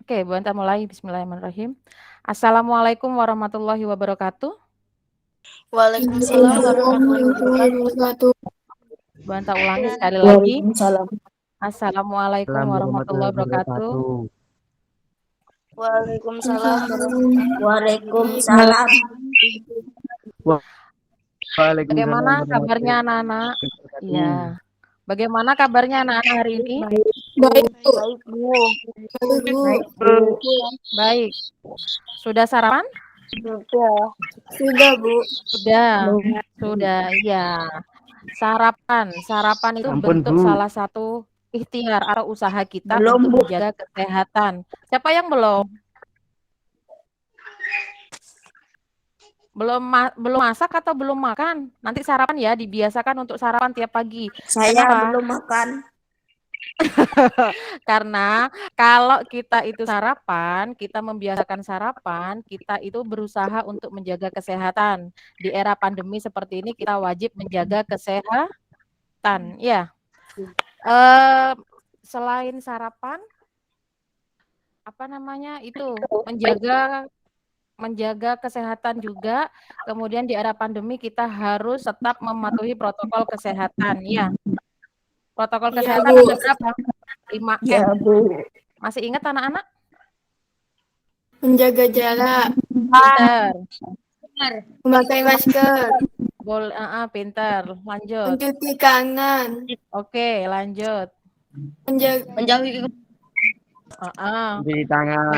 Oke, Bu Anta mulai. Bismillahirrahmanirrahim. Assalamualaikum warahmatullahi wabarakatuh. Waalaikumsalam warahmatullahi wabarakatuh. Bu Anta ulangi sekali lagi. Waalaikumsalam. Assalamualaikum warahmatullahi wabarakatuh. Waalaikumsalam warahmatullahi Waalaikumsalam. Bagaimana kabarnya anak-anak? Iya. Bagaimana kabarnya anak-anak hari ini? Baik, Bu. Baik, Bu. Baik, Bu. Baik. Sudah sarapan? Sudah, Bu. Sudah, iya. Sarapan itu bentuk salah satu ikhtiar atau usaha kita untuk menjaga kesehatan. Siapa yang belum? Belum masak atau belum makan? Nanti sarapan ya, dibiasakan untuk sarapan tiap pagi. Saya Kenapa? belum makan. Karena kalau kita itu sarapan, kita membiasakan sarapan, kita itu berusaha untuk menjaga kesehatan. Di era pandemi seperti ini kita wajib menjaga kesehatan, ya. Selain sarapan, apa namanya itu menjaga kesehatan juga. Kemudian di era pandemi kita harus tetap mematuhi protokol kesehatan, ya. Protokol kesehatan ada berapa? 5M. Ya, Bu. Masih ingat anak-anak? Menjaga jarak. Pinter. Memakai masker. Pinter. Lanjut. Mencuci tangan. Oke, lanjut. Menjauhi tangan.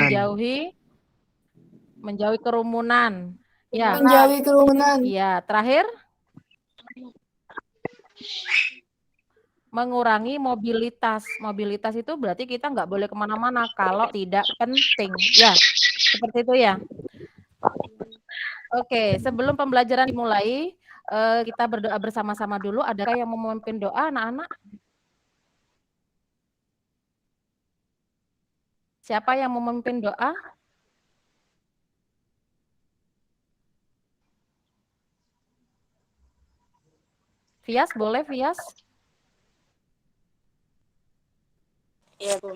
Menjauhi kerumunan. Ya. Menjauhi kerumunan. Iya, terakhir mengurangi mobilitas. Mobilitas itu berarti kita nggak boleh kemana-mana kalau tidak penting. Ya, seperti itu ya. Oke, sebelum pembelajaran dimulai, kita berdoa bersama-sama dulu. Adakah yang mau memimpin doa, anak-anak? Siapa yang mau memimpin doa? Fias, boleh Fias? Iya, Bu.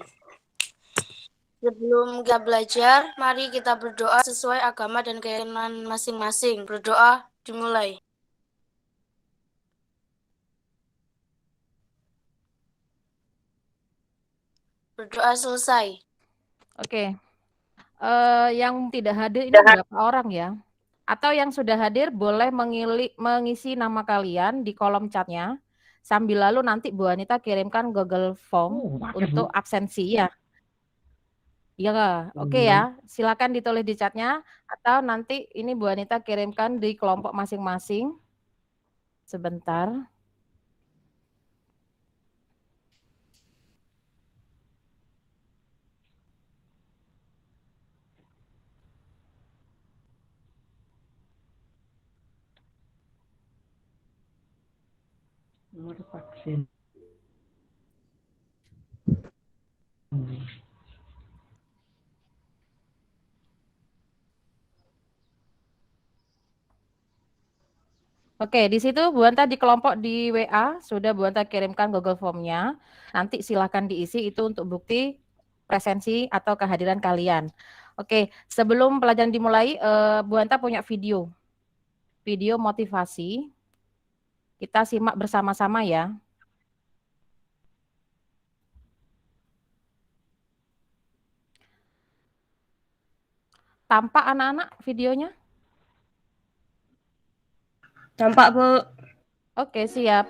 Sebelum kita belajar, mari kita berdoa sesuai agama dan keyakinan masing-masing. Berdoa dimulai. Berdoa selesai. Oke. Yang tidak hadir ini berapa orang ya? Atau yang sudah hadir boleh mengisi nama kalian di kolom chatnya. Sambil lalu nanti Bu Anita kirimkan Google Form untuk absensi ya. Iya, oke ya. Silakan ditulis di chatnya atau nanti ini Bu Anita kirimkan di kelompok masing-masing. Sebentar. Nomor vaksin. Oke, di situ Bu Anta di kelompok di WA sudah Bu Anta kirimkan Google Form-nya. Nanti silahkan diisi itu untuk bukti presensi atau kehadiran kalian. Oke, sebelum pelajaran dimulai, Bu Anta punya video motivasi. Kita simak bersama-sama ya. Tampak anak-anak videonya? Tampak, Bu. Oke, siap.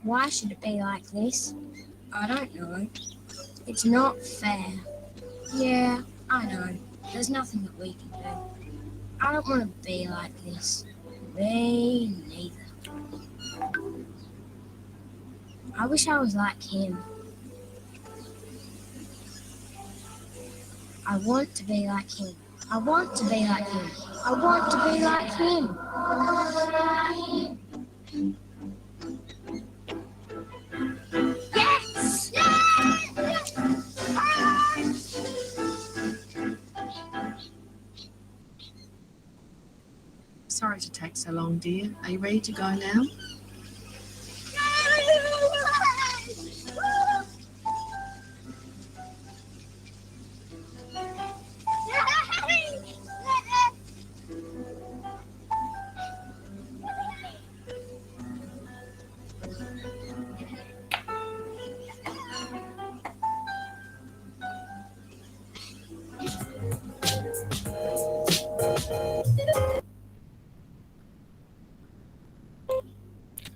Why should it be like this? I don't know. It's not fair. Yeah, I know. There's nothing that we can do. I don't want to be like this. Me neither. I wish I was like him. I want to be like him. I want to be like him. I want to be like him. Yes! Sorry to take so long, dear. Are you ready to go now?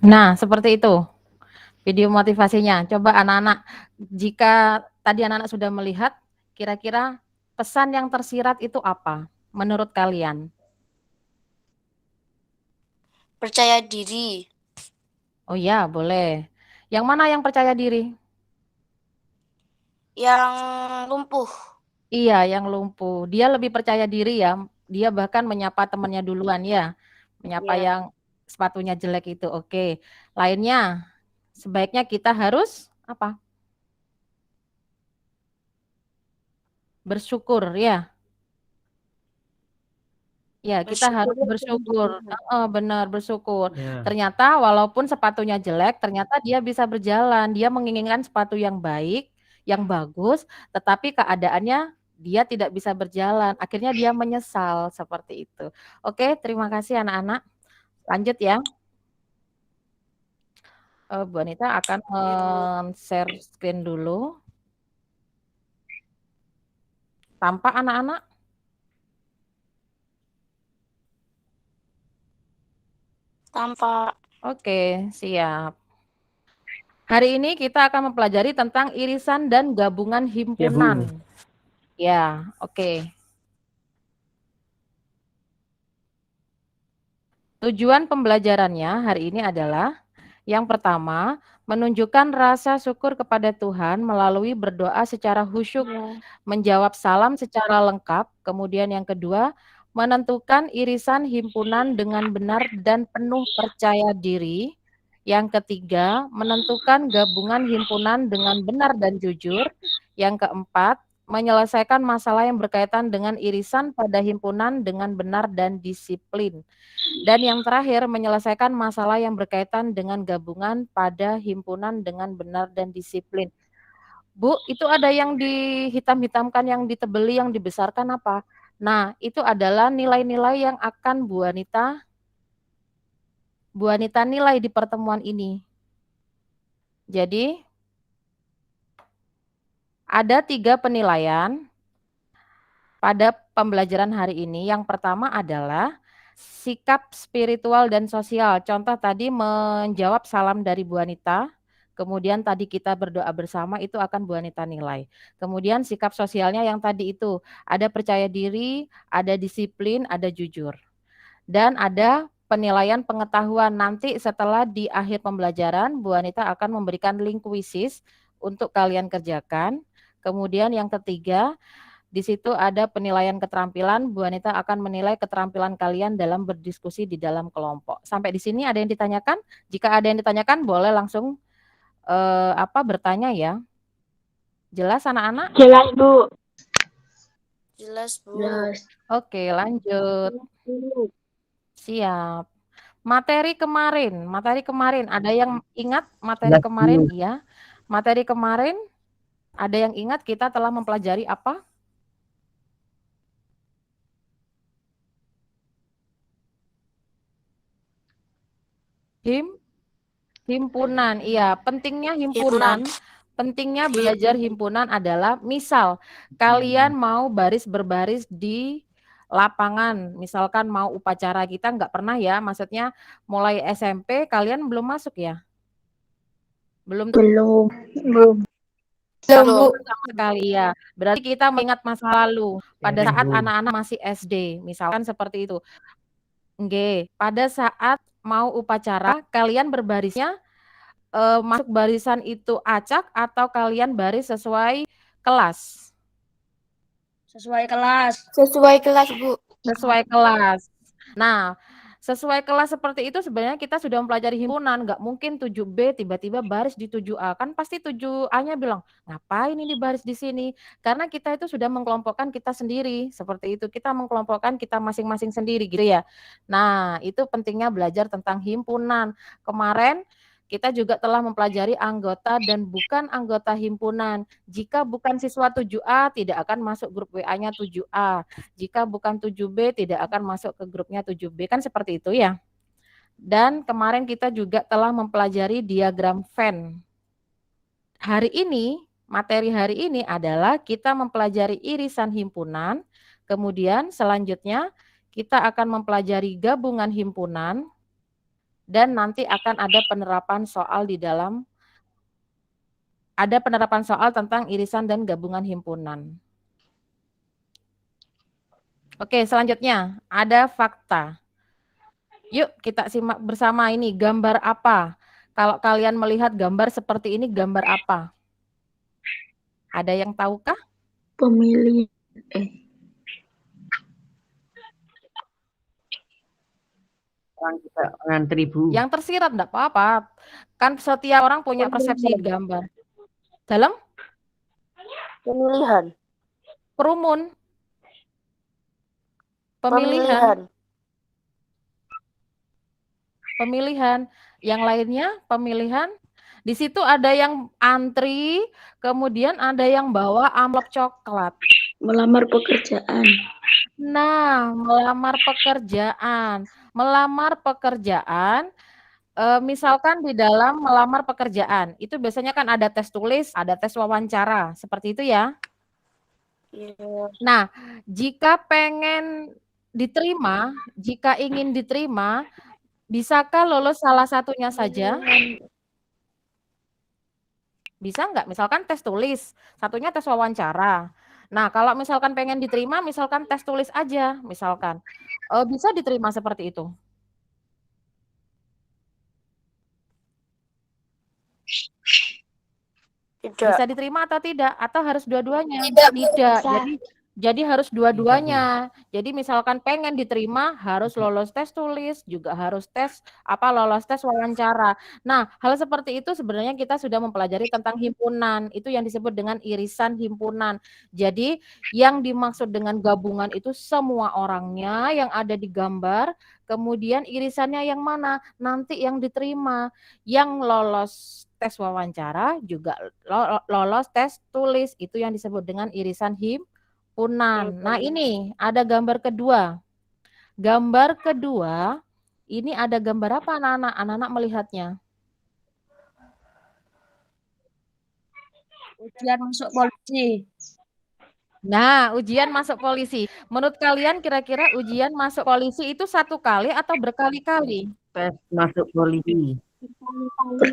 Nah, seperti itu video motivasinya. Coba anak-anak, jika tadi anak-anak sudah melihat, kira-kira pesan yang tersirat itu apa menurut kalian? Percaya diri. Oh ya, boleh. Yang mana yang percaya diri? Yang lumpuh. Iya, yang lumpuh. Dia lebih percaya diri ya. Dia bahkan menyapa temannya duluan ya. Menyapa Iya. yang sepatunya jelek itu. Oke. Lainnya, sebaiknya kita harus apa? Bersyukur ya. Ya, kita harus bersyukur. Benar, bersyukur. Ya. Ternyata walaupun sepatunya jelek, ternyata dia bisa berjalan. Dia menginginkan sepatu yang baik, yang bagus, tetapi keadaannya dia tidak bisa berjalan. Akhirnya dia menyesal seperti itu. Oke, terima kasih anak-anak. Lanjut ya. Bu Anita akan share screen dulu. Tampak anak-anak? Tampak. Oke, siap. Hari ini kita akan mempelajari tentang irisan dan gabungan himpunan. Ya, oke. Tujuan pembelajarannya hari ini adalah yang pertama, menunjukkan rasa syukur kepada Tuhan melalui berdoa secara khusyuk, menjawab salam secara lengkap. Kemudian yang kedua, menentukan irisan himpunan dengan benar dan penuh percaya diri. Yang ketiga, menentukan gabungan himpunan dengan benar dan jujur. Yang keempat, menyelesaikan masalah yang berkaitan dengan irisan pada himpunan dengan benar dan disiplin. Dan yang terakhir, menyelesaikan masalah yang berkaitan dengan gabungan pada himpunan dengan benar dan disiplin. Bu, itu ada yang dihitam-hitamkan, yang ditebeli, yang dibesarkan apa? Nah, itu adalah nilai-nilai yang akan Bu Anita nilai di pertemuan ini. Jadi, ada 3 penilaian pada pembelajaran hari ini. Yang pertama adalah sikap spiritual dan sosial. Contoh tadi menjawab salam dari Bu Anita, kemudian tadi kita berdoa bersama, itu akan Bu Anita nilai. Kemudian sikap sosialnya yang tadi itu, ada percaya diri, ada disiplin, ada jujur. Dan ada penilaian pengetahuan. Nanti setelah di akhir pembelajaran, Bu Anita akan memberikan link kuisis untuk kalian kerjakan. Kemudian yang ketiga, Di situ ada penilaian keterampilan. Bu Anita akan menilai keterampilan kalian dalam berdiskusi di dalam kelompok. Sampai di sini ada yang ditanyakan? Jika ada yang ditanyakan, boleh langsung bertanya ya. Jelas anak-anak? Jelas, Bu. Jelas, Bu. Jelas. Oke, lanjut. Siap. Materi kemarin ada yang ingat materi kemarin? Iya. Materi kemarin ada yang ingat kita telah mempelajari apa? Himpunan. Iya, pentingnya himpunan. Pentingnya belajar himpunan adalah misal kalian mau baris berbaris di lapangan, misalkan mau upacara, kita nggak pernah ya, maksudnya mulai SMP kalian belum masuk ya? Belum Bu. sama sekali ya. Berarti kita mengingat masa lalu pada saat anak-anak masih SD, misalkan seperti itu. Nggih, pada saat mau upacara kalian berbarisnya masuk barisan itu acak atau kalian baris sesuai kelas? Sesuai kelas. Sesuai kelas, Bu. Sesuai kelas. Nah, sesuai kelas seperti itu sebenarnya kita sudah mempelajari himpunan, nggak mungkin 7B tiba-tiba baris di 7A, kan pasti 7A-nya bilang, ngapain ini baris di sini? Karena kita itu sudah mengkelompokkan kita sendiri, seperti itu, kita mengkelompokkan kita masing-masing sendiri gitu ya. Nah, itu pentingnya belajar tentang himpunan. Kemarin kita juga telah mempelajari anggota dan bukan anggota himpunan. Jika bukan siswa 7A, tidak akan masuk grup WA-nya 7A. Jika bukan 7B, tidak akan masuk ke grupnya 7B. Kan seperti itu ya. Dan kemarin kita juga telah mempelajari diagram Venn. Hari ini, materi hari ini adalah kita mempelajari irisan himpunan. Kemudian selanjutnya kita akan mempelajari gabungan himpunan. Dan nanti akan ada penerapan soal di dalam, ada penerapan soal tentang irisan dan gabungan himpunan. Oke, selanjutnya ada fakta. Yuk kita simak bersama ini, gambar apa? Kalau kalian melihat gambar seperti ini, gambar apa? Ada yang tahukah? Pemilih. Ngantri, Bu. Yang tersirat enggak apa-apa. Kan setiap orang punya persepsi gambar. Dalam? Pemilihan. Perumun. Pemilihan. Yang lainnya pemilihan. Di situ ada yang antri, kemudian ada yang bawa amplop coklat. Melamar pekerjaan. Nah, melamar pekerjaan. Misalkan di dalam melamar pekerjaan, itu biasanya kan ada tes tulis, ada tes wawancara, seperti itu ya. Nah, jika ingin diterima, bisakah lolos salah satunya saja? Bisa nggak? Misalkan tes tulis, satunya tes wawancara. Nah, kalau misalkan pengen diterima, misalkan tes tulis aja, misalkan. Bisa diterima seperti itu? Tidak. Bisa diterima atau tidak? Atau harus dua-duanya? Tidak. Jadi harus dua-duanya. Jadi misalkan pengen diterima harus lolos tes tulis, juga harus lolos tes wawancara. Nah, hal seperti itu sebenarnya kita sudah mempelajari tentang himpunan. Itu yang disebut dengan irisan himpunan. Jadi yang dimaksud dengan gabungan itu semua orangnya yang ada di gambar, kemudian irisannya yang mana? Nanti yang diterima, yang lolos tes wawancara juga lolos tes tulis. Itu yang disebut dengan irisan himpunan. Nah, ini ada gambar kedua. Gambar kedua, ini ada gambar apa anak-anak? Anak-anak melihatnya. Ujian masuk polisi. Nah, ujian masuk polisi. Menurut kalian kira-kira ujian masuk polisi itu satu kali atau berkali-kali? Tes masuk polisi.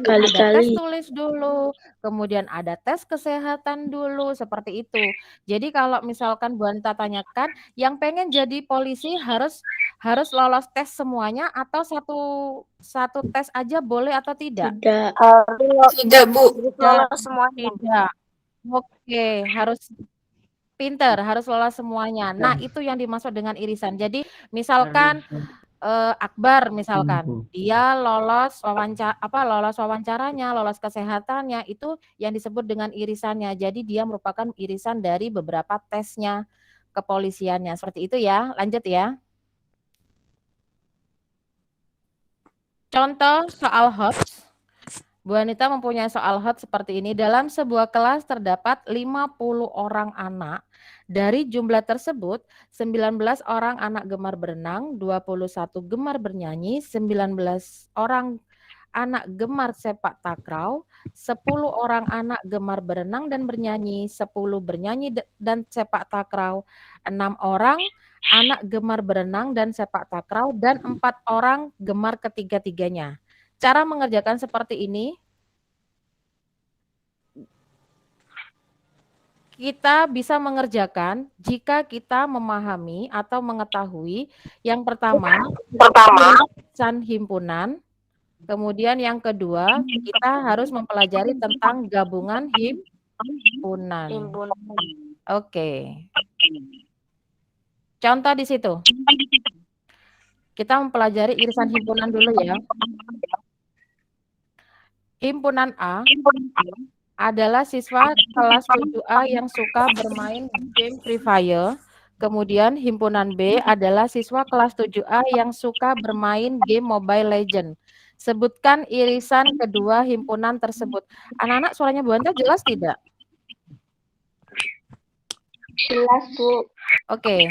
Ada tes tulis dulu, kemudian ada tes kesehatan dulu, seperti itu. Jadi kalau misalkan Bu Anita tanyakan, yang pengen jadi polisi harus lolos tes semuanya atau satu tes aja boleh atau tidak? Tidak, Bu. Lolos semuanya. Tidak. Oke, Pinter, harus lolos semuanya. Nah, itu yang dimaksud dengan irisan. Jadi, misalkan Akbar misalkan, dia lolos wawancaranya, lolos kesehatannya, itu yang disebut dengan irisannya. Jadi dia merupakan irisan dari beberapa tesnya kepolisiannya. Seperti itu ya. Lanjut ya. Contoh soal HOTS. Bu Anita mempunyai soal HOTS seperti ini. Dalam sebuah kelas terdapat 50 orang anak. Dari jumlah tersebut, 19 orang anak gemar berenang, 21 gemar bernyanyi, 19 orang anak gemar sepak takraw, 10 orang anak gemar berenang dan bernyanyi, 10 bernyanyi dan sepak takraw, 6 orang anak gemar berenang dan sepak takraw, dan 4 orang gemar ketiga-tiganya. Cara mengerjakan seperti ini, kita bisa mengerjakan jika kita memahami atau mengetahui yang pertama irisan himpunan, kemudian yang kedua kita harus mempelajari tentang gabungan himpunan. Oke. Contoh di situ. Kita mempelajari irisan himpunan dulu ya. Himpunan A adalah siswa kelas 7A yang suka bermain game Free Fire. Kemudian himpunan B adalah siswa kelas 7A yang suka bermain game Mobile Legend. Sebutkan irisan kedua himpunan tersebut. Anak-anak, suaranya Bu Anta jelas tidak? Jelas, Bu. Oke.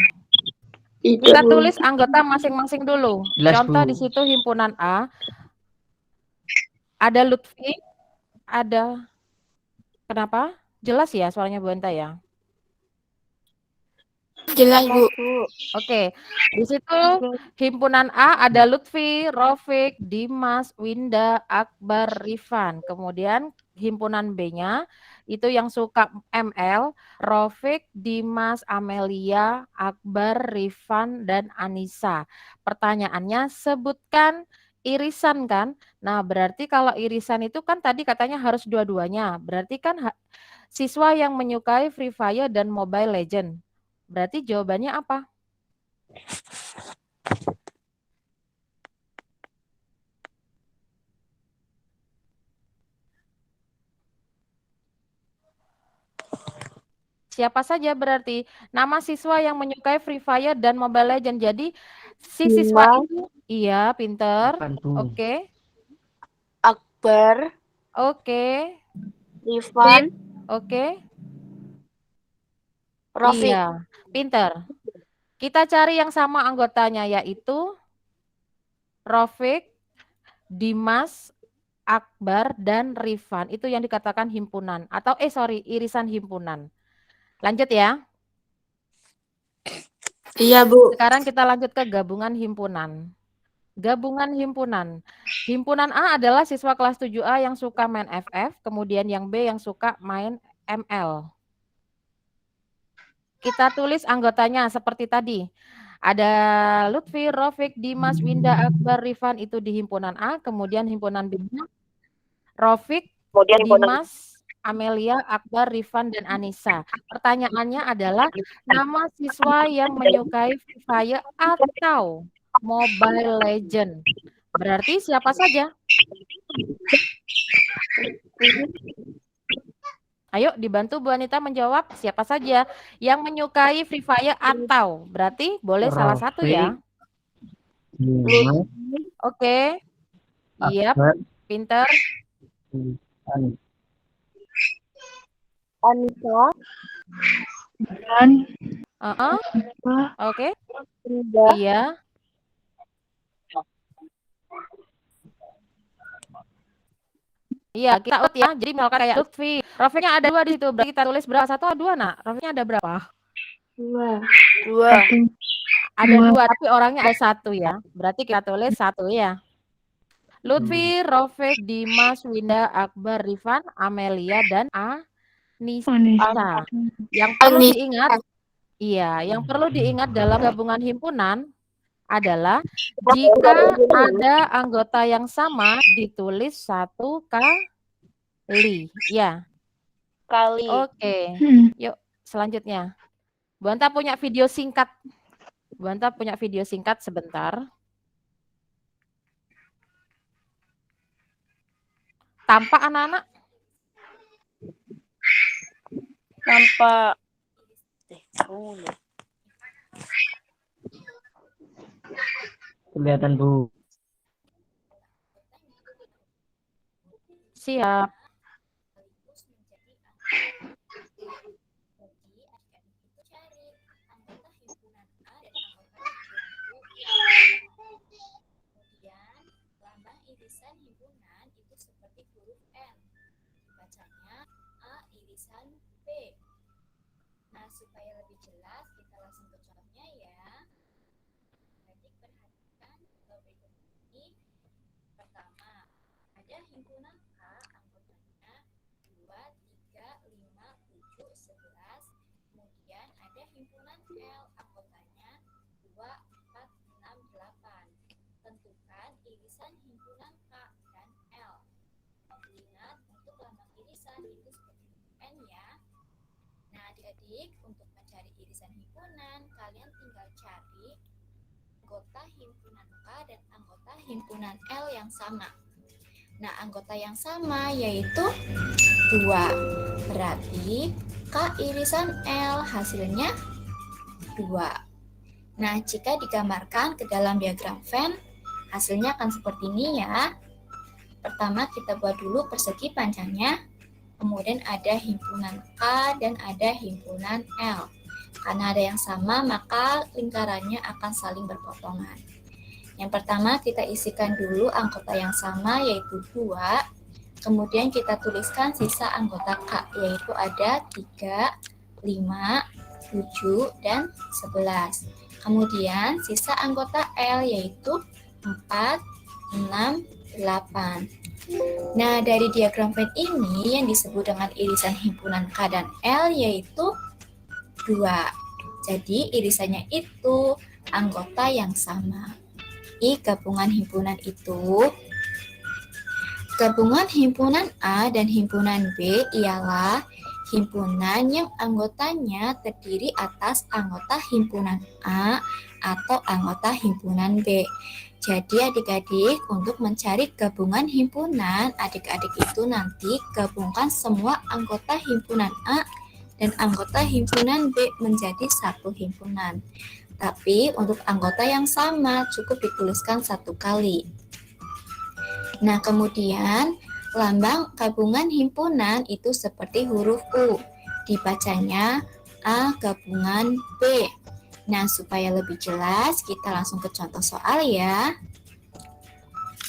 Kita tulis anggota masing-masing dulu. Jelas, Contoh Bu. di situ himpunan A. Ada Lutfi, ada... Kenapa? Jelas ya suaranya Bu Anta ya? Jelas, Bu. Oke. Di situ himpunan A ada Lutfi, Rofik, Dimas, Winda, Akbar, Rifan. Kemudian himpunan B-nya itu yang suka ML, Rofik, Dimas, Amelia, Akbar, Rifan, dan Anissa. Pertanyaannya, sebutkan irisan kan? Nah, berarti kalau irisan itu kan tadi katanya harus dua-duanya. Berarti kan siswa yang menyukai Free Fire dan Mobile Legend. Berarti jawabannya apa? Siapa saja berarti? Nama siswa yang menyukai Free Fire dan Mobile Legend. Jadi si siswa itu, iya, pinter. Oke. Akbar, Oke. Rifan, Oke. Rofik. Iya, pinter. Kita cari yang sama anggotanya, yaitu Rofik, Dimas, Akbar, dan Rifan. Itu yang dikatakan himpunan. Atau irisan himpunan. Lanjut ya. Iya, Bu. Sekarang kita lanjut ke gabungan himpunan. Gabungan himpunan. Himpunan A adalah siswa kelas 7A yang suka main FF, kemudian yang B yang suka main ML. Kita tulis anggotanya seperti tadi. Ada Lutfi, Rofik, Dimas, Winda, Akbar, Rifan itu di himpunan A, kemudian himpunan B-nya Rofik, Dimas, Amelia, Akbar, Rifan, dan Anissa. Pertanyaannya adalah nama siswa yang menyukai Free Fire atau Mobile Legend. Berarti siapa saja? Ayo dibantu Bu Anita menjawab siapa saja yang menyukai Free Fire atau. Berarti boleh salah satu ya. Oke. Iya, pinter. Anissa, Oke. Iya. Iya, kita out ya. Jadi misalkan kayak Lutfi, Rofiknya ada 2 di situ. Berarti kita tulis berapa? 1 atau 2, Nak? Rofiknya ada berapa? 2. Ada 2, tapi orangnya ada 1 ya. Berarti kita tulis 1 ya. Lutfi, Rofik, Dimas, Winda, Akbar, Rifan, Amelia, dan Anissa. Yang perlu diingat, yang perlu diingat dalam gabungan himpunan adalah jika ada anggota yang sama ditulis 1 kali. Ya. Kali. Oke. Yuk selanjutnya. Bu Anta punya video singkat. Bu Anta punya video singkat sebentar. Tampak anak-anak? Nampak. Kelihatan Bu. Siap. Kemudian, lambang irisan himpunan itu seperti huruf N. Dibacanya A irisan B. Nah, supaya lebih jelas, kita langsung ke contohnya ya. Adik perhatikan berikut ini. Pertama, ada himpunan K, anggotanya 2, 3, 5, 7, 11. Kemudian ada himpunan L, anggotanya 2, 4, 6, 8. Tentukan irisan himpunan K dan L. Ingat, untuk lambang irisan itu seperti N ya. Nah, adik-adik, untuk mencari irisan himpunan, kalian tinggal cari anggota himpunan K dan anggota himpunan L yang sama. Nah, anggota yang sama yaitu 2. Berarti K irisan L hasilnya 2. Nah, jika digambarkan ke dalam diagram Venn, hasilnya akan seperti ini ya. Pertama kita buat dulu persegi panjangnya, kemudian ada himpunan K dan ada himpunan L. Karena ada yang sama, maka lingkarannya akan saling berpotongan. Yang pertama kita isikan dulu anggota yang sama yaitu 2, kemudian kita tuliskan sisa anggota K yaitu ada 3, 5, 7, dan 11. Kemudian sisa anggota L yaitu 4, 6, 8. Nah, dari diagram Venn ini yang disebut dengan irisan himpunan K dan L yaitu 2. Jadi irisannya itu anggota yang sama. Gabungan himpunan itu, gabungan himpunan A dan himpunan B ialah himpunan yang anggotanya terdiri atas anggota himpunan A atau anggota himpunan B. Jadi adik-adik, untuk mencari gabungan himpunan, adik-adik itu nanti gabungkan semua anggota himpunan A dan anggota himpunan B menjadi satu himpunan. Tapi untuk anggota yang sama cukup dituliskan 1 kali. Nah, kemudian lambang gabungan himpunan itu seperti huruf U. Dibacanya A gabungan B. Nah, supaya lebih jelas, kita langsung ke contoh soal ya.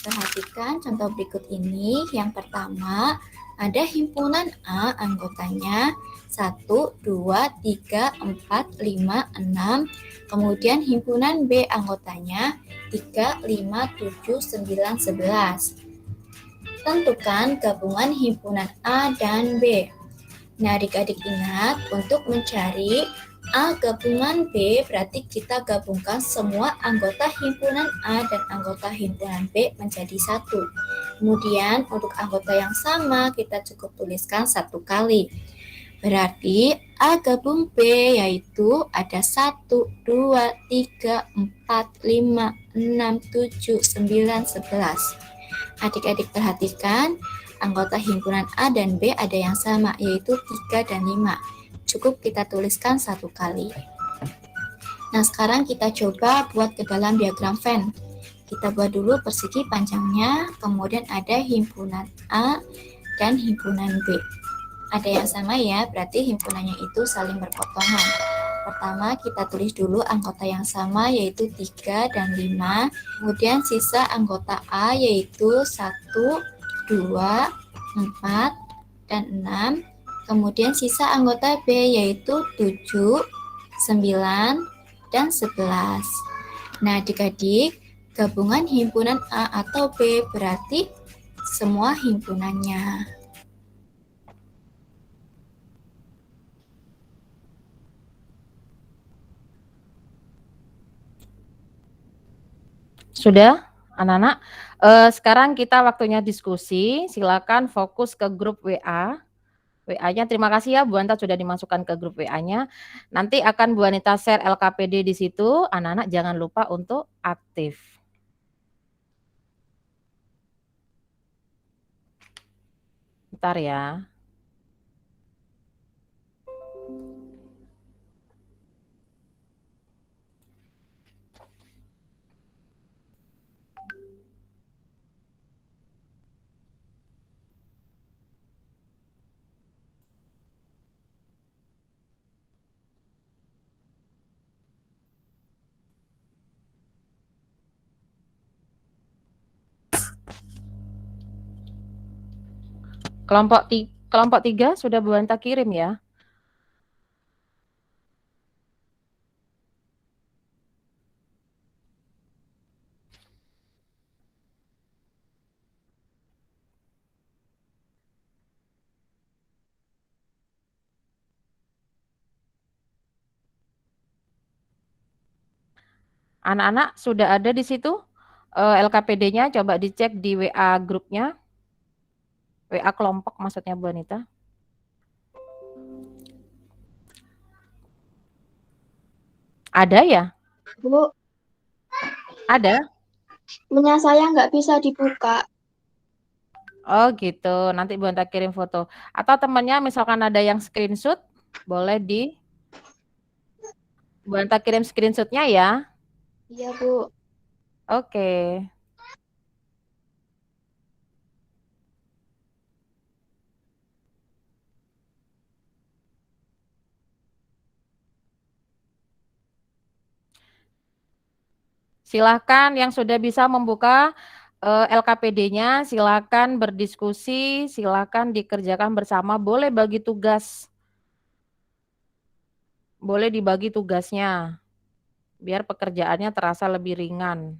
Perhatikan contoh berikut ini. Yang pertama, ada himpunan A anggotanya 1, 2, 3, 4, 5, 6. Kemudian himpunan B anggotanya 3, 5, 7, 9, 11. Tentukan gabungan himpunan A dan B. Nah, adik-adik ingat, untuk mencari A gabungan B berarti kita gabungkan semua anggota himpunan A dan anggota himpunan B menjadi 1. Kemudian untuk anggota yang sama kita cukup tuliskan 1 kali. Berarti A gabung B yaitu ada 1, 2, 3, 4, 5, 6, 7, 9, 11. Adik-adik perhatikan, anggota himpunan A dan B ada yang sama yaitu 3 dan 5. Cukup kita tuliskan 1 kali. Nah, sekarang kita coba buat ke dalam diagram Venn. Kita buat dulu persegi panjangnya, kemudian ada himpunan A dan himpunan B. Ada yang sama ya, berarti himpunannya itu saling berpotongan. Pertama, kita tulis dulu anggota yang sama yaitu 3 dan 5. Kemudian sisa anggota A yaitu 1, 2, 4, dan 6. Kemudian sisa anggota B yaitu 7, 9, dan 11. Nah, adik-adik, gabungan himpunan A atau B berarti semua himpunannya. Sudah, anak-anak? Sekarang kita waktunya diskusi. Silakan fokus ke grup WA. WA-nya terima kasih ya Bu Anita sudah dimasukkan ke grup WA-nya. Nanti akan Bu Anita share LKPD di situ, anak-anak jangan lupa untuk aktif. Bentar ya. Kelompok 3 sudah Bu Anita kirim ya. Anak-anak sudah ada di situ LKPD-nya, coba dicek di WA grupnya. WA kelompok maksudnya Bu Anita. Ada ya? Bu, Ada? punya saya nggak bisa dibuka. Oh gitu, nanti Bu Anita kirim foto. Atau temannya misalkan ada yang screenshot, boleh Bu Anita kirim screenshot-nya ya. Iya, Bu. Oke. Silakan yang sudah bisa membuka LKPD-nya, silakan berdiskusi, silakan dikerjakan bersama, boleh bagi tugas. Boleh dibagi tugasnya, biar pekerjaannya terasa lebih ringan.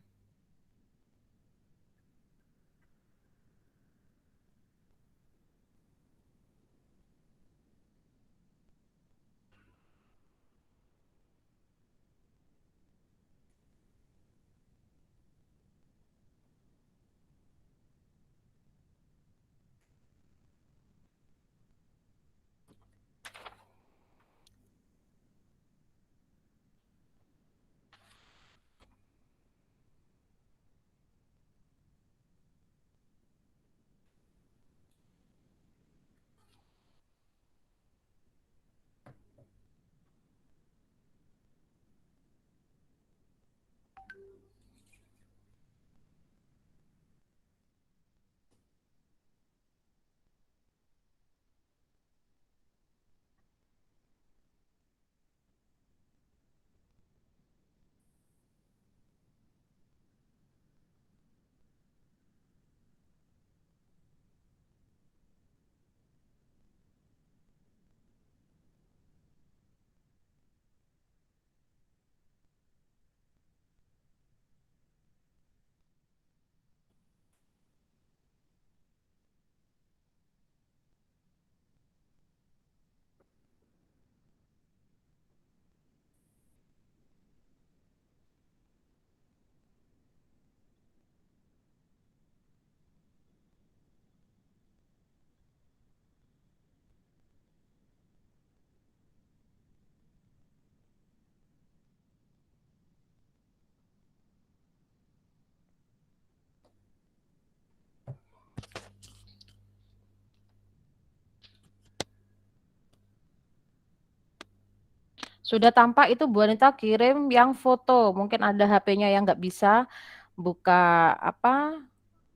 Sudah tampak itu Bu Anita kirim yang foto, mungkin ada HP-nya yang nggak bisa buka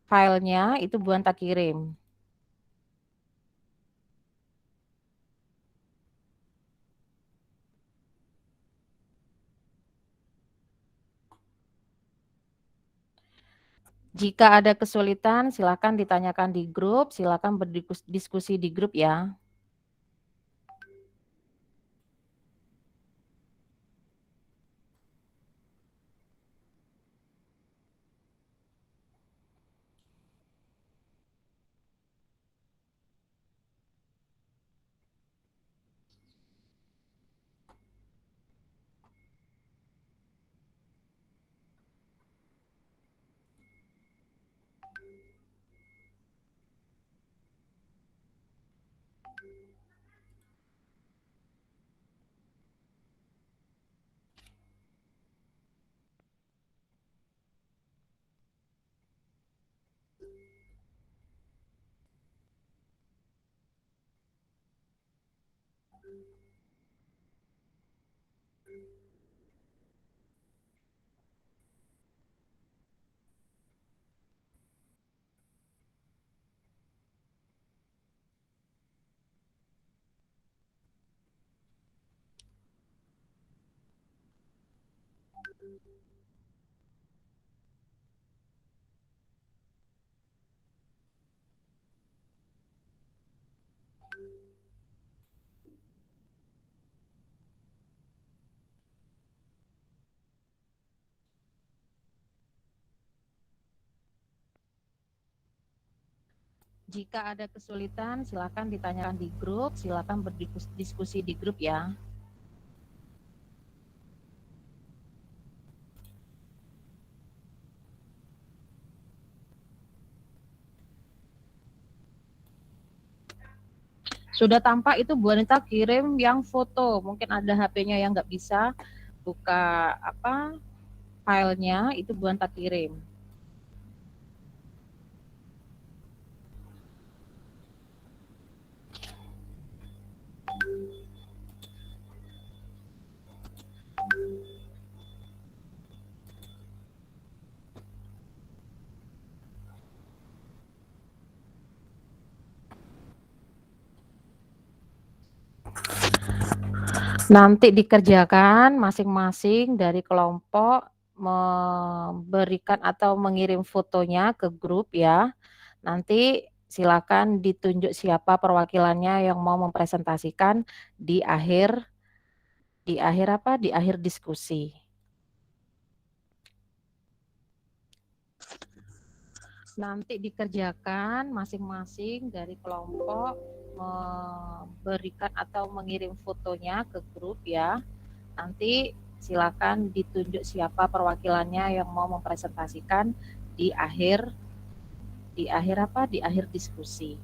filenya, itu Bu Anita kirim. Jika ada kesulitan silakan ditanyakan di grup, silakan berdiskusi di grup ya. Jika ada kesulitan, silakan ditanyakan di grup, silakan berdiskusi di grup ya. Sudah tampak itu Bu Anita kirim yang foto, mungkin ada HP-nya yang nggak bisa buka filenya, itu Bu Anita kirim. Nanti dikerjakan masing-masing dari kelompok memberikan atau mengirim fotonya ke grup ya. Nanti silakan ditunjuk siapa perwakilannya yang mau mempresentasikan di akhir di akhir diskusi. Nanti dikerjakan masing-masing dari kelompok memberikan atau mengirim fotonya ke grup ya. Nanti silakan ditunjuk siapa perwakilannya yang mau mempresentasikan di akhir di akhir diskusi.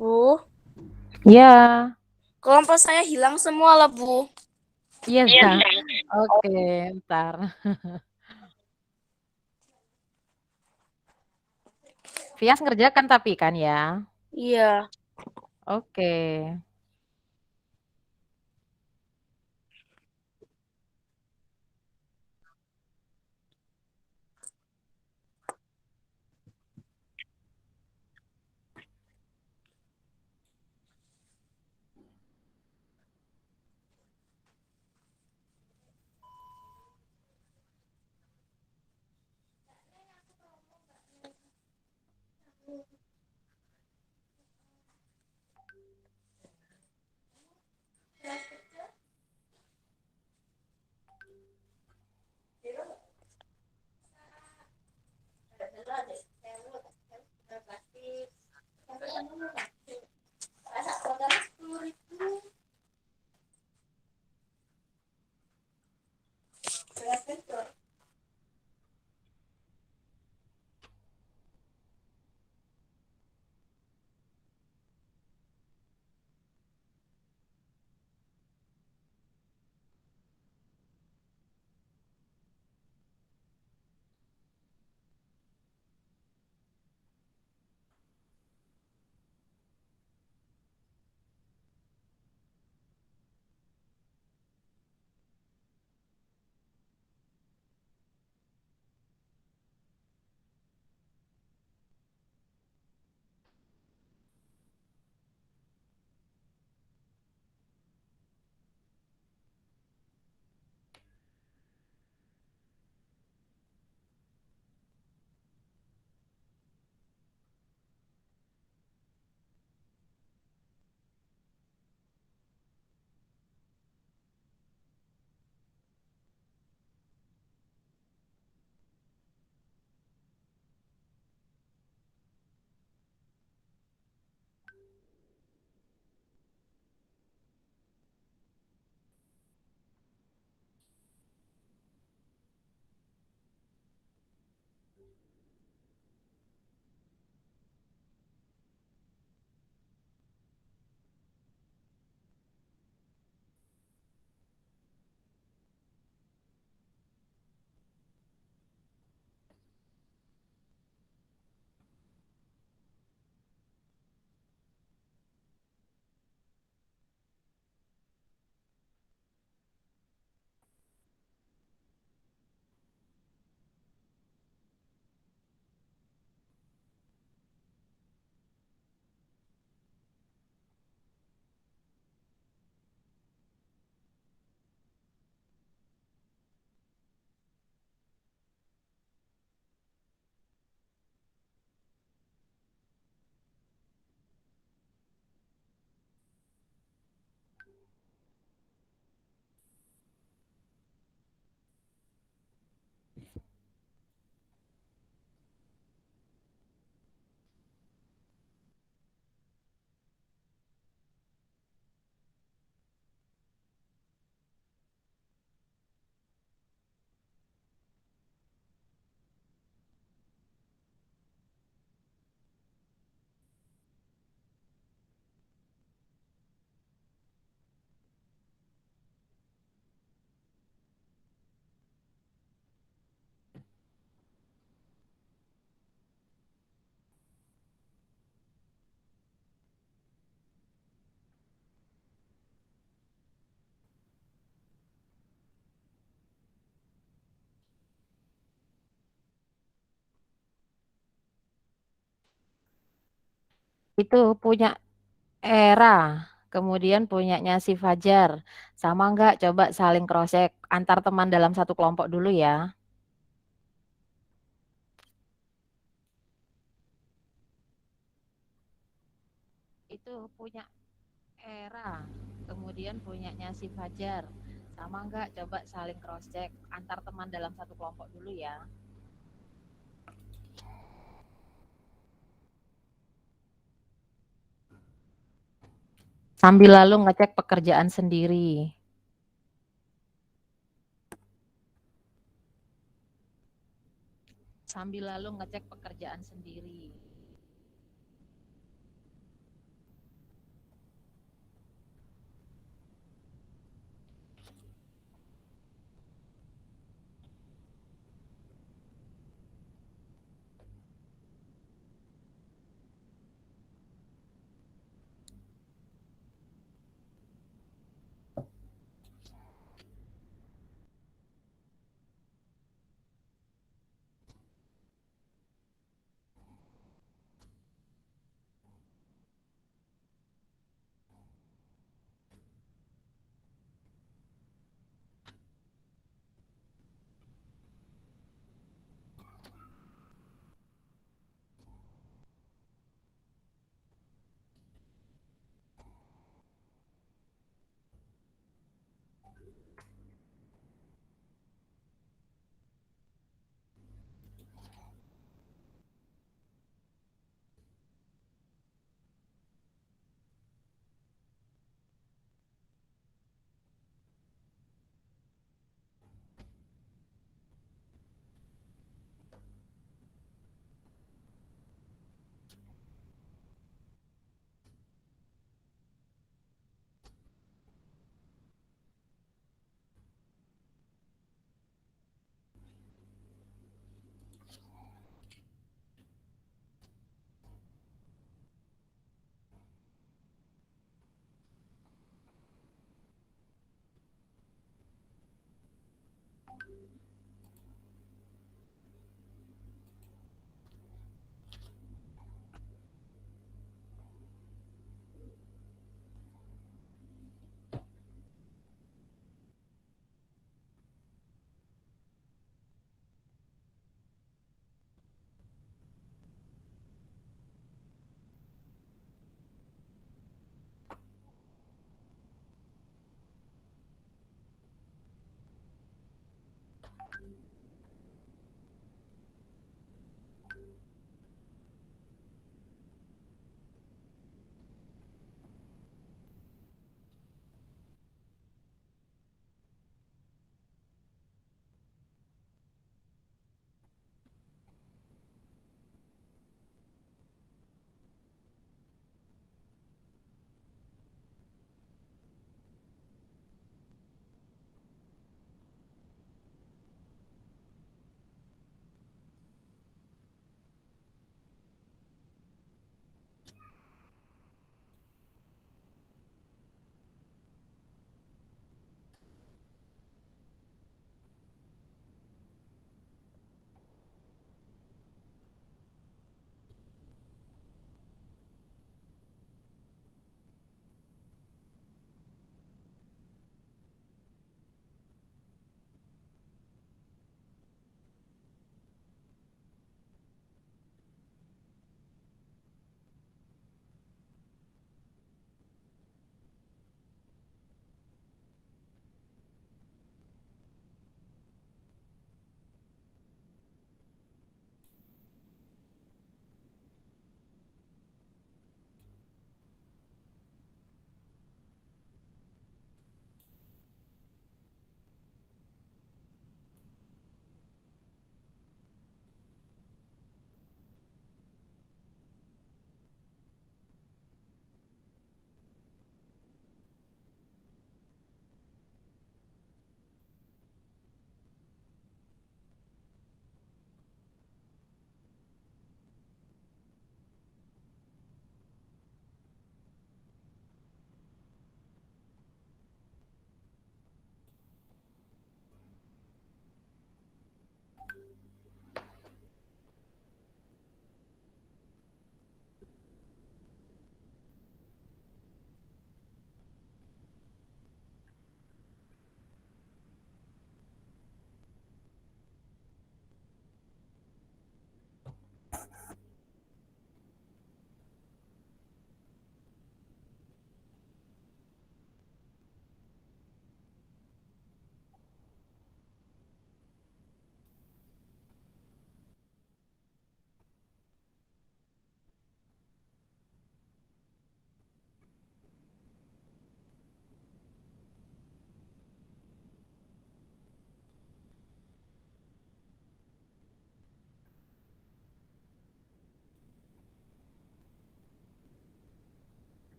Bu, Ya, kelompok saya hilang semua lah, Bu. iya. Oke, ntar. Vias ngerjakan tapi kan ya. Iya. Oke. Itu punya Era, kemudian punyanya si Fajar. Sama nggak? Coba saling cross check antar teman dalam satu kelompok dulu ya. Itu punya Era, kemudian punyanya si Fajar. Sama nggak? Coba saling cross check antar teman dalam satu kelompok dulu ya. Sambil lalu ngecek pekerjaan sendiri. Sambil lalu ngecek pekerjaan sendiri.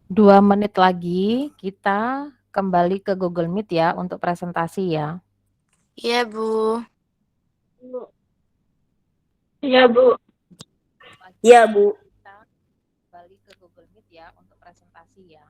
2 menit lagi kita kembali ke Google Meet ya untuk presentasi ya. Iya, Bu. Iya, Bu. Iya, Bu. Kita kembali ke Google Meet ya untuk presentasi ya.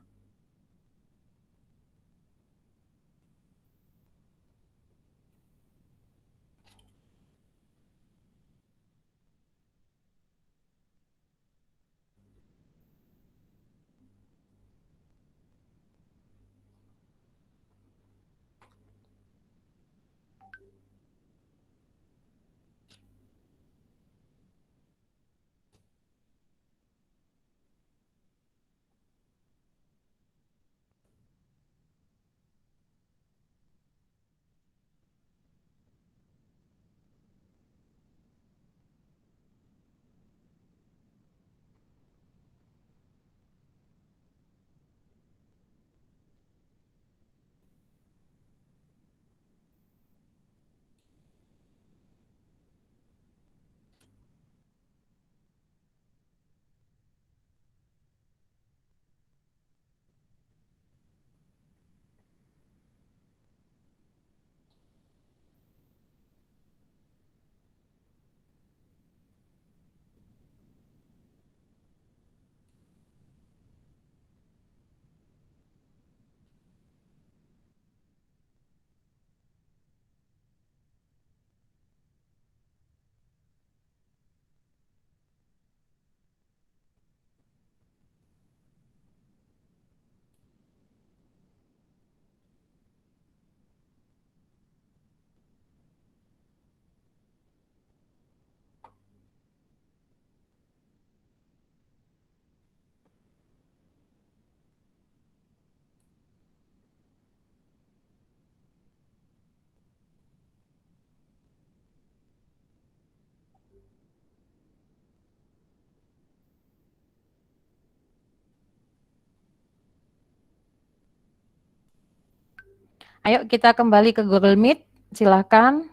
Ayo kita kembali ke Google Meet. Silahkan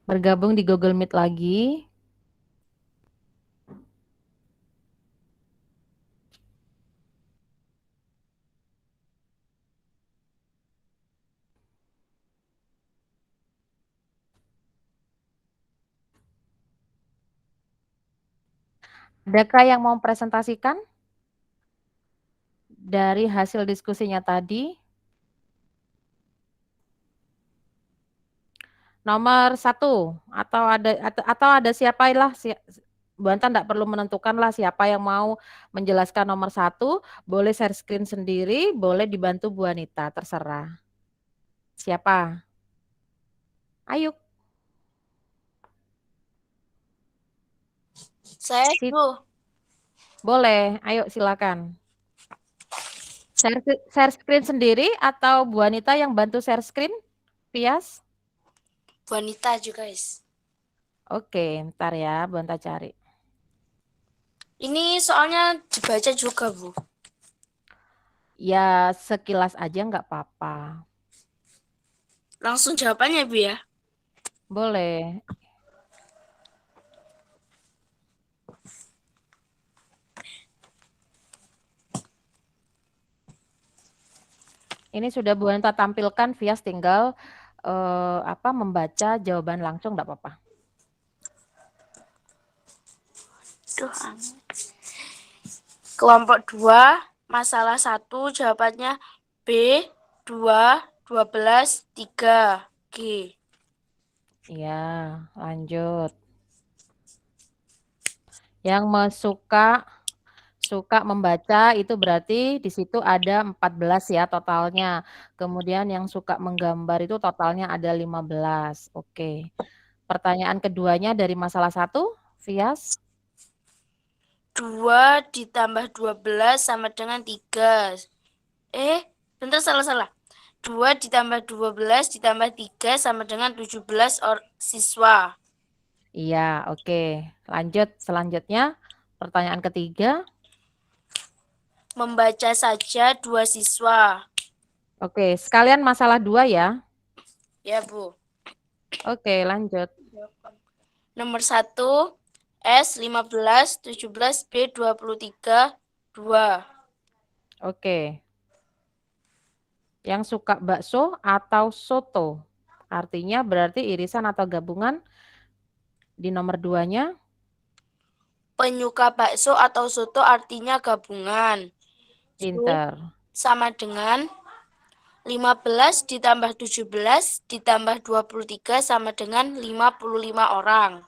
bergabung di Google Meet lagi. Adakah yang mau presentasikan dari hasil diskusinya tadi? Nomor 1 atau ada siapa lah Bu Anta enggak perlu menentukan lah siapa yang mau menjelaskan nomor 1, boleh share screen sendiri, boleh dibantu Bu Anita, terserah. Siapa? Ayo. Saya, Bu. Boleh, ayo silakan. Share screen sendiri atau Bu Anita yang bantu share screen? Pias? Wanita juga, guys. Oke, ntar ya, Bu Anta cari. Ini soalnya dibaca juga, Bu. Ya, sekilas aja nggak apa-apa. Langsung jawabannya, Bu ya. Boleh. Ini sudah Bu Anta tampilkan, Vias tinggal membaca jawaban langsung enggak apa-apa. Kelompok 2, masalah 1, jawabannya B, 2, 12, 3, G. Iya, lanjut. Yang suka membaca itu berarti di situ ada 14 ya totalnya. Kemudian yang suka menggambar itu totalnya ada 15. Oke. Pertanyaan keduanya dari masalah 1, Vias. 2 ditambah 12 sama dengan 3. Bentar, salah. 2 ditambah 12 ditambah 3 sama dengan 17 siswa. Iya, oke. Lanjut, selanjutnya pertanyaan ketiga. Membaca saja 2 siswa. Oke, sekalian masalah 2 ya. Ya, Bu. Oke, lanjut. Nomor 1, S 15, 17, B 23, 2. Oke. Yang suka bakso atau soto? Artinya berarti irisan atau gabungan di nomor 2-nya. Penyuka bakso atau soto artinya gabungan. Pinter. Sama dengan 15 ditambah 17 ditambah 23 sama dengan 55 orang.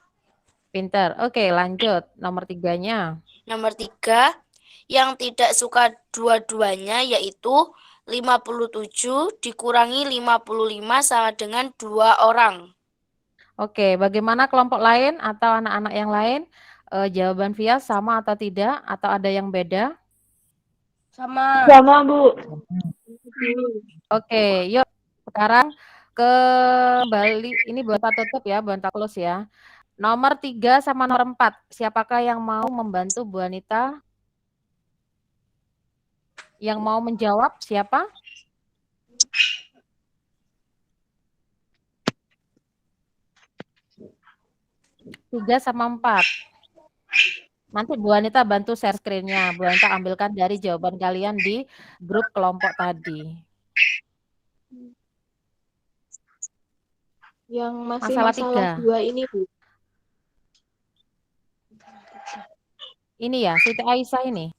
Pinter. Oke, lanjut. Nomor 3-nya. Nomor 3, yang tidak suka dua-duanya yaitu 57 dikurangi 55 sama dengan 2 orang. Oke, bagaimana kelompok lain atau anak-anak yang lain? Jawaban Via sama atau tidak? Atau ada yang beda? Sama. Sama, Bu. Oke, yuk sekarang kembali. Ini bonta tutup ya, bonta close ya. Nomor 3 sama nomor 4. Siapakah yang mau membantu Bu Anita? Yang mau menjawab siapa? Tiga sama 4. Nanti Bu Anita bantu share screen-nya. Bu Anita ambilkan dari jawaban kalian di grup kelompok tadi. Yang masih Masalah masalah 3. 2 ini, Bu. Ini ya, Siti Aisyah ini.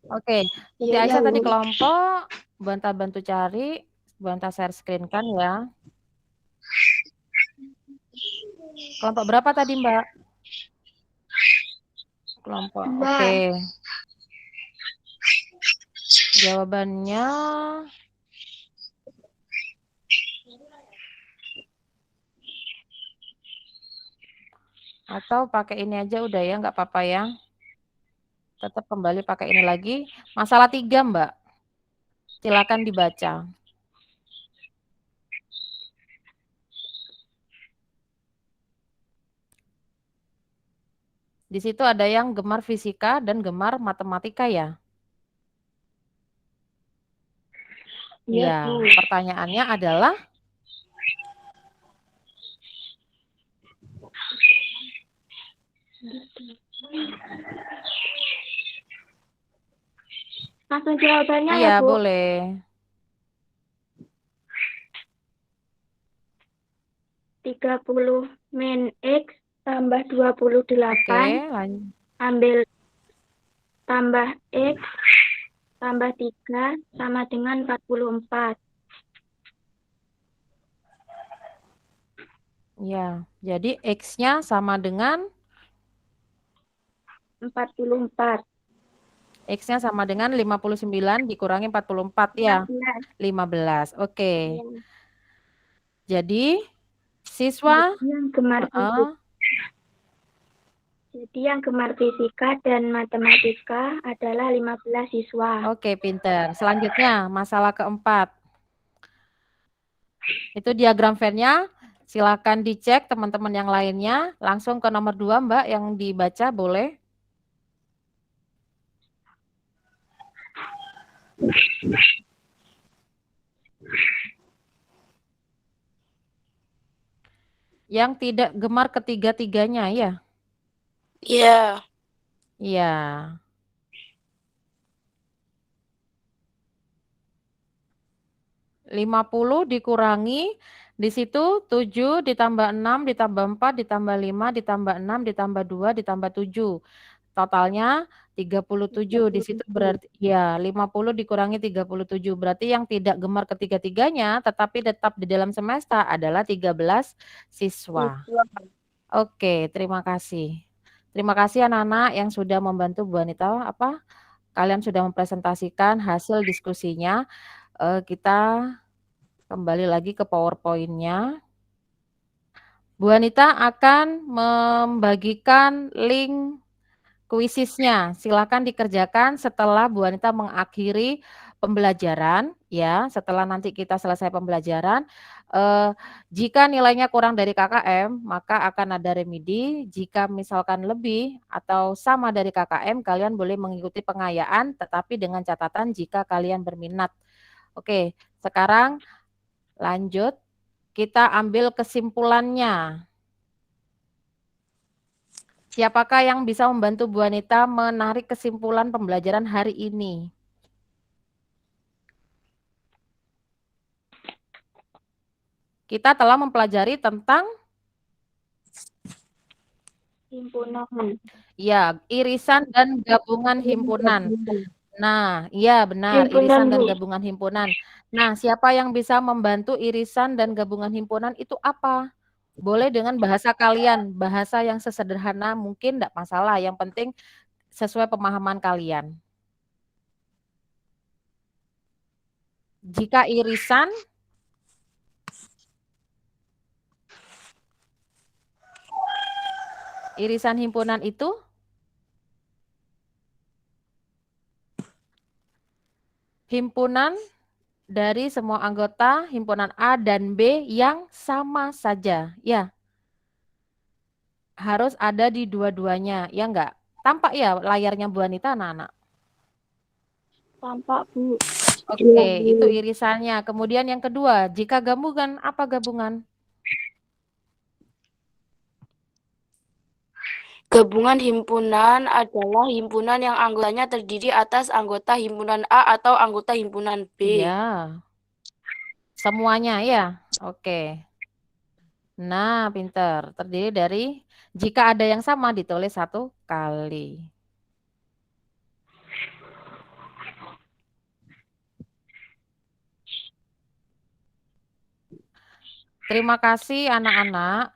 Oke, Siti Iya, Aisyah tadi Bu. kelompok. Bu Anita bantu cari. Bu Anita share screen kan ya. Kelompok berapa tadi, Mbak? Kelompok. Oke. Jawabannya atau pakai ini aja udah ya, nggak apa-apa ya. Tetap kembali pakai ini lagi. Masalah 3, Mbak. Silakan dibaca. Di situ ada yang gemar fisika dan gemar matematika ya. Iya, Ya, Bu. pertanyaannya adalah Langsung jawabannya iya, ya, Bu. boleh. 30 min X tambah 28 Oke, lanjut. ambil tambah X tambah 3 sama dengan 44. Ya, jadi X-nya sama dengan 44. X-nya sama dengan 59 dikurangi 44 ya. 15. Oke. Iya. Jadi siswa Yang gemar fisika. Jadi yang gemar fisika dan matematika adalah 15 siswa. Oke, pinter. Selanjutnya, masalah keempat. Itu diagram Venn-nya. Silakan dicek teman-teman yang lainnya. Langsung ke nomor 2, Mbak, yang dibaca boleh. Yang tidak gemar ketiga-tiganya ya? Iya. Iya. Lima 50 dikurangi, di situ 7 ditambah 6 ditambah 4 ditambah 5 ditambah 6 ditambah 2 ditambah 7. Totalnya 37. Di situ berarti ya 50 dikurangi 37. Berarti yang tidak gemar ketiga-tiganya tetapi tetap di dalam semesta adalah 13 siswa. Oke, terima kasih. Terima kasih anak-anak yang sudah membantu Bu Anita kalian sudah mempresentasikan hasil diskusinya. Kita kembali lagi ke PowerPoint-nya. Bu Anita akan membagikan link kuisisnya. Silakan dikerjakan setelah Bu Anita mengakhiri pembelajaran ya. Setelah nanti kita selesai pembelajaran, jika nilainya kurang dari KKM, maka akan ada remedi. Jika misalkan lebih atau sama dari KKM, kalian boleh mengikuti pengayaan, tetapi dengan catatan jika kalian berminat. Oke, sekarang lanjut, kita ambil kesimpulannya. Siapakah yang bisa membantu Bu Anita menarik kesimpulan pembelajaran hari ini? Kita telah mempelajari tentang Himpunan. ya, irisan dan gabungan himpunan. Nah, iya benar, Himpunan, irisan dan Bu. gabungan himpunan. Nah, siapa yang bisa membantu irisan dan gabungan himpunan itu apa? Boleh dengan bahasa kalian, bahasa yang sesederhana mungkin enggak masalah, yang penting sesuai pemahaman kalian. Jika irisan himpunan itu himpunan dari semua anggota himpunan A dan B yang sama saja, ya. Harus ada di dua-duanya, ya enggak? Tampak ya layarnya Bu Anita, anak-anak? Tampak, Bu. Oke, itu irisannya. Kemudian yang kedua, jika gabungan, apa gabungan? Gabungan himpunan adalah himpunan yang anggotanya terdiri atas anggota himpunan A atau anggota himpunan B. Ya. Semuanya ya. Oke. Nah, pinter. Terdiri dari jika ada yang sama ditulis 1 kali. Terima kasih anak-anak.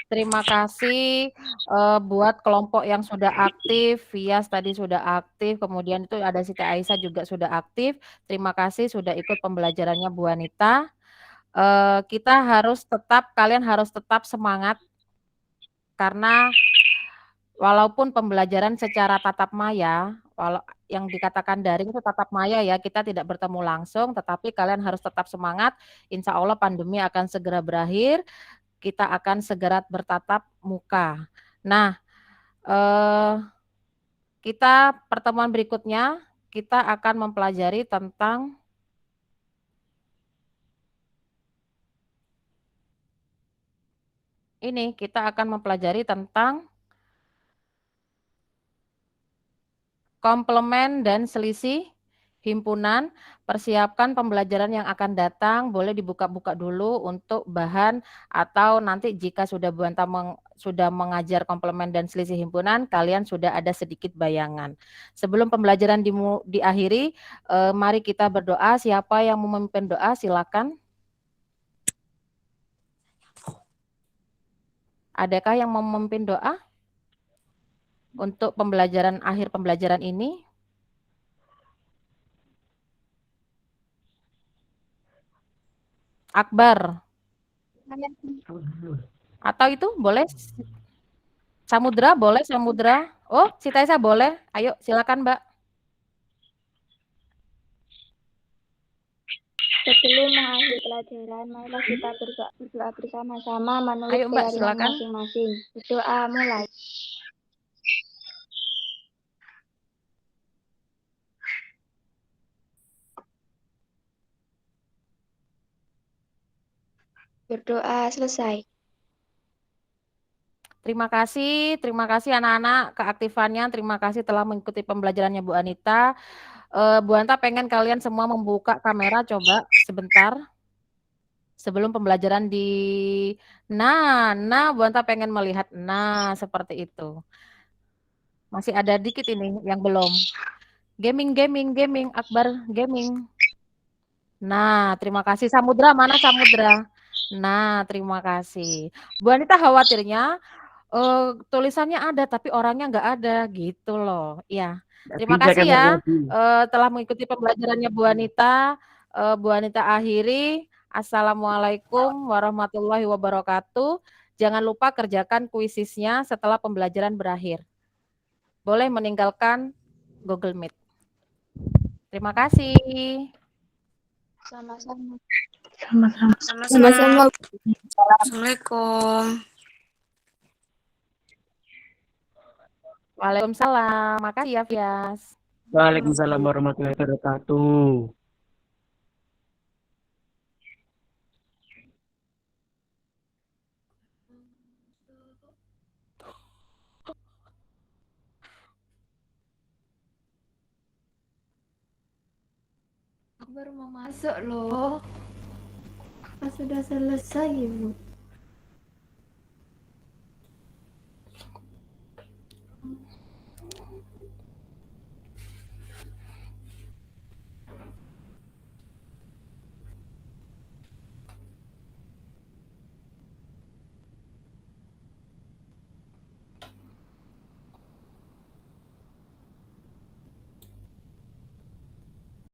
Terima kasih buat kelompok yang sudah aktif. Vias tadi sudah aktif, kemudian itu ada Siti Aisyah juga sudah aktif. Terima kasih sudah ikut pembelajarannya Bu Anita. Kalian harus tetap semangat karena walaupun pembelajaran secara tatap maya, yang dikatakan daring itu tatap maya ya, kita tidak bertemu langsung, tetapi kalian harus tetap semangat. Insya Allah pandemi akan segera berakhir, kita akan segera bertatap muka. Nah, kita pertemuan berikutnya, kita akan mempelajari tentang ini, kita akan mempelajari tentang komplement dan selisih himpunan. Persiapkan pembelajaran yang akan datang, boleh dibuka-buka dulu untuk bahan atau nanti jika sudah Bu Anta sudah mengajar komplement dan selisih himpunan, kalian sudah ada sedikit bayangan. Sebelum pembelajaran diakhiri, mari kita berdoa. Siapa yang mau memimpin doa, silakan. Adakah yang mau memimpin doa untuk pembelajaran akhir pembelajaran ini? Akbar. Atau itu boleh? Samudra boleh, Samudra. Oh, Siti Aisyah boleh. Ayo, silakan, Mbak. Sebelum mengakhiri pelajaran, marilah kita berdoa bersama-sama menurut Ayo, Mbak, keyakinan silakan. masing-masing. Berdoa mulai. Berdoa selesai. Terima kasih anak-anak keaktifannya, terima kasih telah mengikuti pembelajarannya Bu Anita. Bu Anta pengen kalian semua membuka kamera coba sebentar. Sebelum pembelajaran Nah, Bu Anta pengen melihat, nah seperti itu. Masih ada dikit ini yang belum. Gaming, Akbar gaming. Nah, terima kasih. Samudra, mana Samudra? Nah, terima kasih. Bu Anita khawatirnya tulisannya ada tapi orangnya nggak ada gitu loh. Ya, terima kasih ya telah mengikuti pembelajarannya Bu Anita. Bu Anita akhiri. Assalamualaikum warahmatullahi wabarakatuh. Jangan lupa kerjakan kuisisnya setelah pembelajaran berakhir. Boleh meninggalkan Google Meet. Terima kasih. Sama-sama. Sama-sama. Assalamualaikum. Waalaikumsalam. Makasih ya, Fias. Waalaikumsalam warahmatullahi wabarakatuh. baru mau masuk loh. Apa sudah selesai, Ibu?